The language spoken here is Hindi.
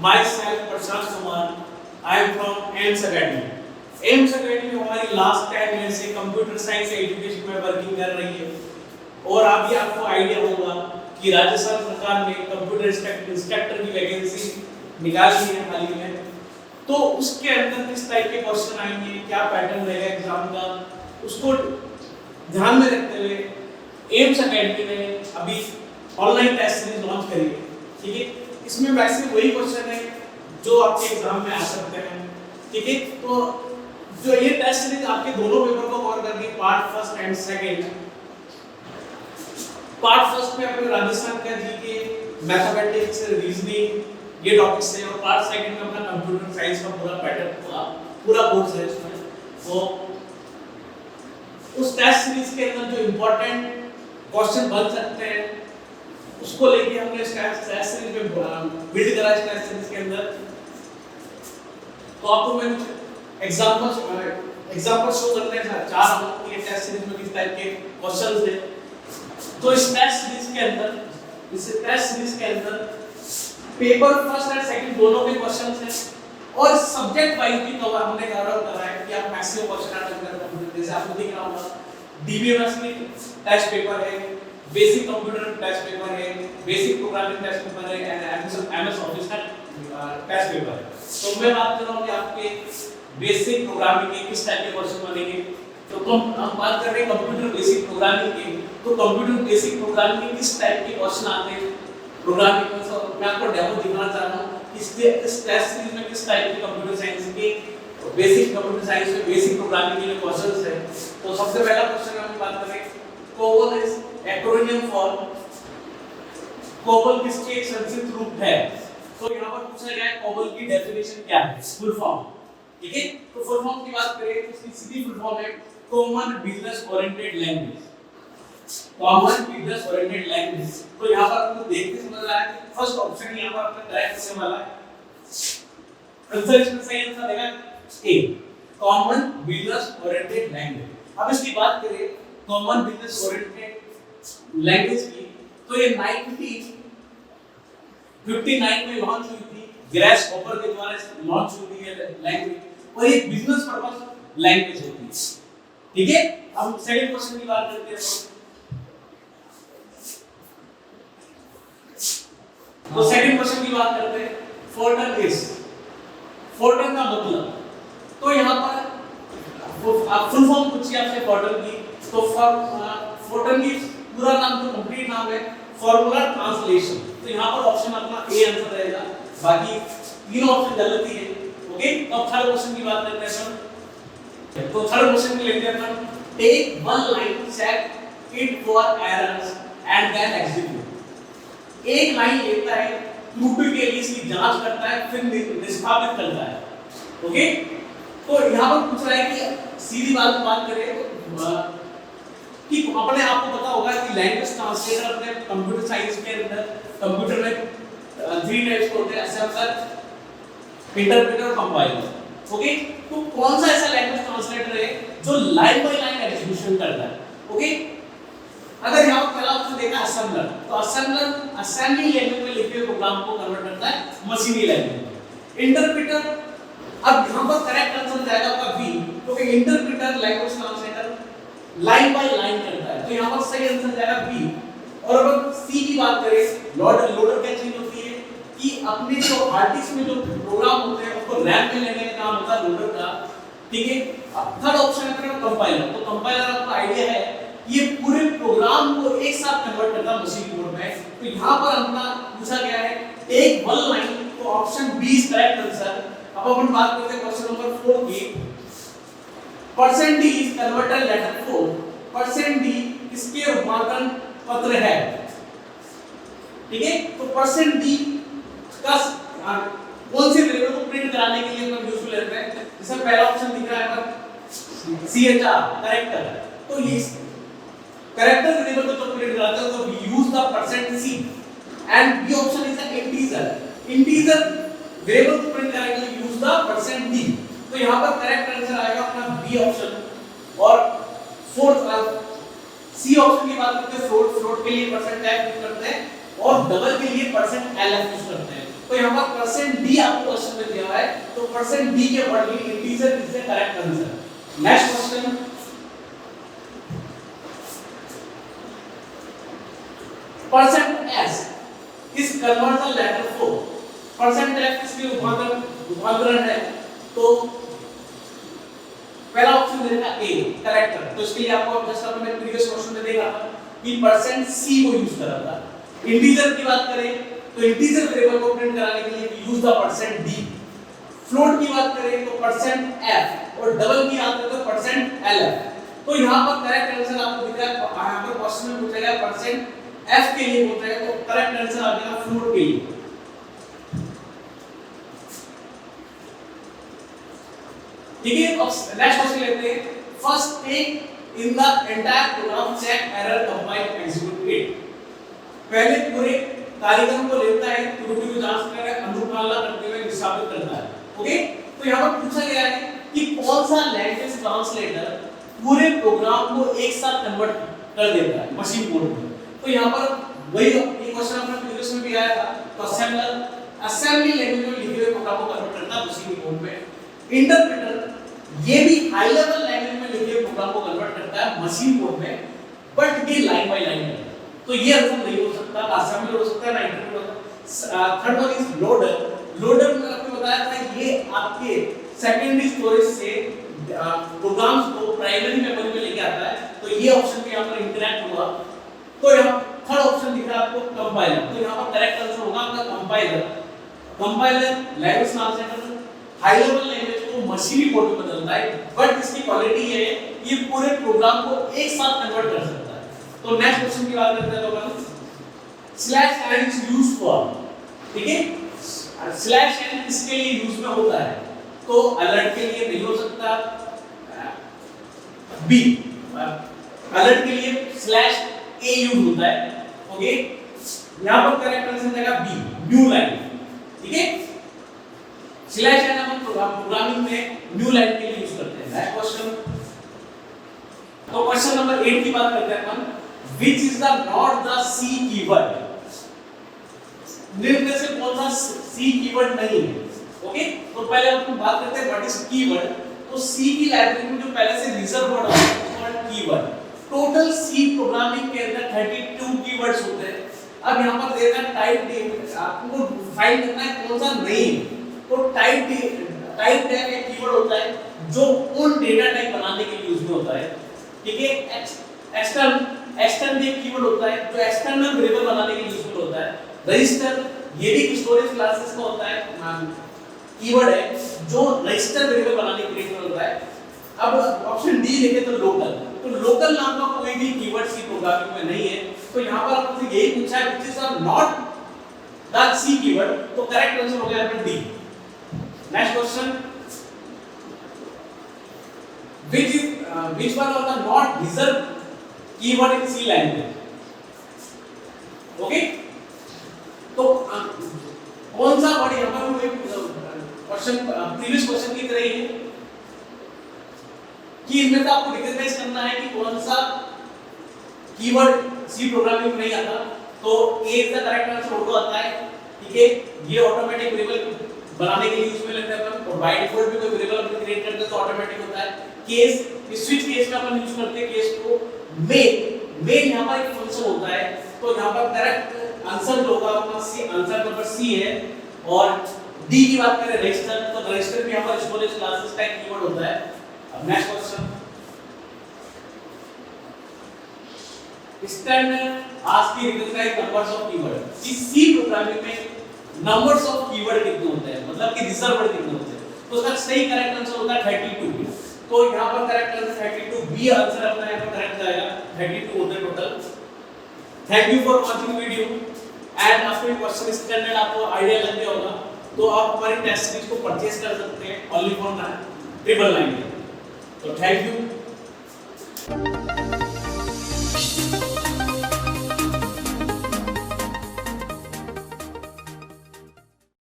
myself Prashant Kumar. I am from AIIMS academy. AIIMS academy हमारी लास्ट 10 ईयर से कंप्यूटर साइंस एजुकेशन में वर्किंग कर रही है और अभी आपको आइडिया होगा कि राज्य सरकार ने कंप्यूटर इंस्ट्रक्टर की वैकेंसी निकाली है हाल ही में। तो उसके अंदर किस टाइप के क्वेश्चन आएंगे, क्या पैटर्न रहेगा एग्जाम का, उसको ध्यान में रखते हुए एम्स अकेडमी ने अभी ऑनलाइन टेस्ट सीरीज लॉन्च करी है। ठीक है, इसमें वैसे वही क्वेश्चन है जो आपके एग्जाम में आ सकते हैं। ठीक है, तो जो ये टेस्ट सीरीज आपके दोनों पेपर को कवर करनी है, part first and second. Part first में अपने राजस्थान का जीके, मैथमेटिक्स, रीजनिंग ये टॉपिक्स है, और पार्ट सेकंड में अपना कंप्यूटर साइंस का पूरा पैटर्न पूरा कोर्स है इसमें। तो उस टेस्ट सीरीज के अंदर जो इंपॉर्टेंट क्वेश्चन बन सकते हैं उसको लेके हमने इस टेस्ट सीरीज में बिल्ड करा इस टेस्ट सीरीज के अंदर। तो आपको मैं एग्जांपल शो करते हैं चार हम ये टेस्ट सीरीज में किस टाइप के क्वेश्चंस हैं। तो इस टेस्ट सीरीज के अंदर पेपर फर्स्ट एंड सेकंड दोनों के क्वेश्चंस हैं और सब्जेक्ट वाइज भी कवर हमने कवर करा है कि आप मैक्सिमम क्वेश्चन अटेंड कर कंप्यूटर, जैसे आपको दिख रहा होगा डीबीएमएस की टेस्ट पेपर है, बेसिक कंप्यूटर टेस्ट पेपर है, बेसिक प्रोग्रामिंग टेस्ट पेपर है एंड एमएस ऑफिस का टेस्ट पेपर है। तो मैं बात कर रहा हूं कि आपके बेसिक प्रोग्रामिंग के किस टाइप के क्वेश्चन बनेंगे। तो हम बात कर रहे हैं कंप्यूटर बेसिक प्रोग्रामिंग की। तो कंप्यूटर बेसिक प्रोग्रामिंग में किस टाइप के क्वेश्चन आते हैं प्रोग्रामिंग में, तो मैं आपको डेमो दिखाना चाह रहा हूं इस टेस्ट सीरीज में किस टाइप के कंप्यूटर साइंस के बेसिक कंप्यूटर साइंस में बेसिक प्रोग्रामिंग के क्वेश्चंस हैं। तो सबसे पहला क्वेश्चन हम बात करें COBOL is acronym for, COBOL किसके एक संक्षिप्त रूप है। तो यहां पर पूछा गया है कोबोल की डेफिनेशन क्या है, फुल फॉर्म। ठीक है, तो फुल फॉर्म की बात करें तो इसकी सीधी फुल फॉर्म है common business oriented language. Common business oriented language. तो यहां पर आपको देख के समझ रहा है कि फर्स्ट ऑप्शन यहां पर आपका करेक्ट होने वाला है। आंसर इसमें सही आंसर देगा ए, कॉमन बिजनेस ओरिएंटेड लैंग्वेज। अब इसकी बात करें कॉमन बिजनेस ओरिएंटेड लैंग्वेज की, तो ये 1959 में लॉन्च हुई थी, ग्रेस हॉपर के द्वारा लॉन्च हुई थी ये लैंग्वेज और ये बिजनेस पर्पस लैंग्वेज होती है। ठीक है, अब सेकंड क्वेश्चन की बात करते हैं। तो सेकंड क्वेश्चन की बात करते हैं फोर्टन इज, फोर्टन का मतलब। तो यहां पर आप फुल फॉर्म पूछिए आपसे फोर्टन की, तो फोर्टन की पूरा नाम जो कंप्लीट नाम है फॉर्मूला ट्रांसलेशन। तो यहां पर ऑप्शन अपना ए आंसर रहेगा, बाकी तीनों ऑप्शन गलत ही है। ओके, अब थर्ड क्वेश्चन की बात करते हैं अपन। तो थर्ड क्वेश्चन में लेते हैं अपन take one line, check it for errors and then execute. एक लाइन लेता है, त्रुटि के लिए इसकी जांच करता है, फिर निष्पादित करता है। ओके, तो यहां पर पूछ रहा है कि सीधी बात करें तो कि अपने आपको पता होगा कि लैंग्वेज ट्रांसलेटर अपने कंप्यूटर साइंस के अंदर कंप्यूटर में 3 टाइप्स होते हैं, असेंबलर, इंटरप्रेटर और कंपाइलर। ओके, तो कौन सा ऐसा लैंग्वेज ट्रांसलेटर है जो लाइन बाय लाइन एग्जीक्यूशन करता है। ओके, अगर यहां पर पहला ऑप्शन देखा असेंबलर, तो असेंबलर असेंबली लैंग्वेज में लिखे हुए प्रोग्राम को कन्वर्ट करता है मशीनी लैंग्वेज में। इंटरप्रेटर, अब यहां पर करेक्ट आंसर जाएगा आपका बी, क्योंकि interpreter language translator line by line करता है, तो यहां पर सही आंसर जाएगा बी। और अब सी की बात करें, लोडर क्या चीज होती है कि अपने जो हार्ड डिस्क में जो प्रोग्राम होते हैं उसको रैम में लेने का काम होता है लोडर का। ठीक है, अब थर्ड ऑप्शन है कंपाइलर। तो कंपाइलर आपको आइडिया है ये पूरे प्रोग्राम को एक साथ कन्वर्ट करता है मशीन कोड में। तो यहां पर अपना पूछा गया है टेक वन लाइन, तो option B is correct answer. अब अपन बात करते हैं क्वेश्चन नंबर 4 की। Percent D is converter letter 4, percent D किसके रूपांतरण पत्र है। ठीक है, तो परसेंट डी का कौन से वेरिएबल को प्रिंट कराने के लिए हम यूजफुल लेते हैं। जैसे पहला ऑप्शन दिख रहा है पर सीएचआर कैरेक्टर, तो ये कैरेक्टर वेरिएबल को जो प्रिंट कराते हैं तो we use the percent C and B option is the integer. Integer variable को प्रिंट कराने के लिए यूज द परसेंट डी। तो यहां पर करेक्ट आंसर आएगा अपना बी ऑप्शन। और फोर्थ सी ऑप्शन की बात करते हैं, फ्लोट के लिए परसेंट टाइप यूज करते हैं और डबल के लिए परसेंट एलएफ यूज करते हैं। तो यहाँ पर %d आपको क्वेश्चन में दिया हुआ है, तो %d के accordingly integer is the correct answer. Next question, %s is convert the letter for %f इसके उदाहरण है, तो पहला ऑप्शन देगा ए करेक्टर। तो इसके लिए आपको जस्ट आपने प्रीवियस क्वेश्चन में देखा था कि %c को यूज करा था। इंटीजर की बात करें तो इंटीजर वेरिएबल को प्रिंट कराने के लिए यूज द %d। फ्लोट की बात करें तो %f और डबल की बात करें तो %lf। तो यहां पर करेक्ट आंसर आपको दिख रहा है, यहां पर क्वेश्चन में पूछा गया %f के लिए पूछा गया, तो करेक्ट आंसर आ जाएगा फ्लोट के लिए। ठीक है, अब नेक्स्ट क्वेश्चन लेते हैं। First take in the entire program check error compile execute it. पहले पूरे कार्यक्रम को लेता है, त्रुटि को जांचता है, अनुपालना करते हुए निष्पादित करता है। ओके, तो यहां पर पूछा गया है कि कौन सा लैंग्वेज ट्रांसलेटर पूरे प्रोग्राम को एक साथ कन्वर्ट कर देता है मशीन कोड में। तो यहां पर वही ये क्वेश्चन अपने प्रीवियस में भी आया था, तो असेंबली लैंग्वेज में लिखे हुए प्रोग्राम को कन्वर्ट करता है मशीन कोड में। इंटरप्रेटर ये भी हाई लेवल लैंग्वेज में लिखे हुए प्रोग्राम को कन्वर्ट करता है मशीन कोड में, बट ये लाइन बाय लाइन करता है। तो ये आंसर नहीं हो सकता, असेंबली हो सकता है ना इंटरप्रेटर हो सकता है। Third one is loader. Loader में आपको बताया था ये आपके सेकेंडरी स्टोरेज से प्रोग्राम्स को प्राइमरी मेमोरी में लेके आता है, तो ये ऑप्शन भी यहां पर इंटरैक्ट हुआ। तो यहां थर्ड ऑप्शन दिख रहा है आपको कंपाइलर, तो यहां पर करेक्ट आंसर होगा आपका compiler. Compiler language translator high level language को मशीनी कोड में बदलता है, बट इसकी क्वालिटी ये है कि पूरे प्रोग्राम को एक साथ कन्वर्ट कर सकता है। तो नेक्स्ट क्वेश्चन की बात करते हैं लोग, /n इज यूज्ड फॉर। ठीक है, /n किसके लिए यूज में होता है, तो अलर्ट के लिए नहीं हो सकता, बी अलर्ट के लिए /a यूज होता है। ओके, यहां पर करेक्ट आंसर देगा बी न्यू लाइन। ठीक है, /n हम प्रोग्रामिंग में न्यू लाइन के लिए यूज करते हैं। नेक्स्ट क्वेश्चन, तो क्वेश्चन नंबर 8 की बात करते हैं अपन, which is the not the C keyword. निम्न में से कौन सा सी कीवर्ड नहीं है। ओके, तो पहले अपन बात करते हैं व्हाट इज कीवर्ड। तो सी की लाइब्रेरी में जो पहले से रिजर्व वर्ड होता है कीवर्ड। टोटल सी प्रोग्रामिंग के अंदर 32 कीवर्ड्स होते हैं। अब यहां पर देखना टाइप आपको फाइंड करना है कौन सा नहीं है। तो टाइप टैग एक कीवर्ड होता है जो उन डेटा टाइप बनाने के लिए यूज में होता है। ठीक है, एक्सटर्न एक कीवर्ड होता है जो एक्सटर्नल वेरिएबल बनाने के लिए यूज होता है। रजिस्टर ये भी स्टोरेज क्लासेस का होता है कीवर्ड है जो रजिस्टर वेरिएबल बनाने के लिए यूज होता है। अब ऑप्शन डी देखें तो लोकल, तो लोकल नाम का कोई भी कीवर्ड सी प्रोग्रामिंग में नहीं है। तो यहां पर आपसे यही पूछा है which is not the C keyword, तो करेक्ट आंसर हो गया आपका D. Next question, which one of the not reserved keyword in C language। Okay, तो कौन सा वर्ड यहां पर क्वेश्चन प्रीवियस क्वेश्चन की तरह ही है कि इनमें से आपको रिकॉग्नाइज करना है कि कौन सा कीवर्ड सी प्रोग्रामिंग में नहीं आता। तो A is the correct answer ऑटो आता है। ठीक है, ये ऑटोमेटिक वेरिएबल बनाने के लिए यूज में लेते हैं अपन, और बाय डिफॉल्ट भी कोई वेरिएबल अपन क्रिएट करते हैं तो ऑटोमेटिक होता है। केस स्विच केस में अपन यूज करते हैं केस को। मेन यहां पर एक फंक्शन होता है, तो यहां पर करेक्ट आंसर जो होगा आपका सी, आंसर नंबर सी है। और डी की बात करें रजिस्टर, तो रजिस्टर भी यहां पर स्टोरेज क्लासेस का एक कीवर्ड होता है। अब नेक्स्ट क्वेश्चन, स्टैंडर्ड आस्क की रिकॉग्नाइज नंबर्स ऑफ कीवर्ड। इस सी प्रोग्रामिंग में नंबर्स ऑफ कीवर्ड कितने होते हैं, मतलब कि रिजर्व वर्ड कितने होते हैं। तो उसका सही करेक्ट आंसर होता है 32। तो यहां पर करेक्ट आंसर 32 बी आंसर अपना यहां पर करेक्ट आएगा, 32 होते हैं total. Thank you for watching video and after question standard आपको आईडिया लग गया होगा, तो आप हमारी टेस्ट सीरीज को परचेज कर सकते हैं ओनली फॉर 999। तो थैंक यू।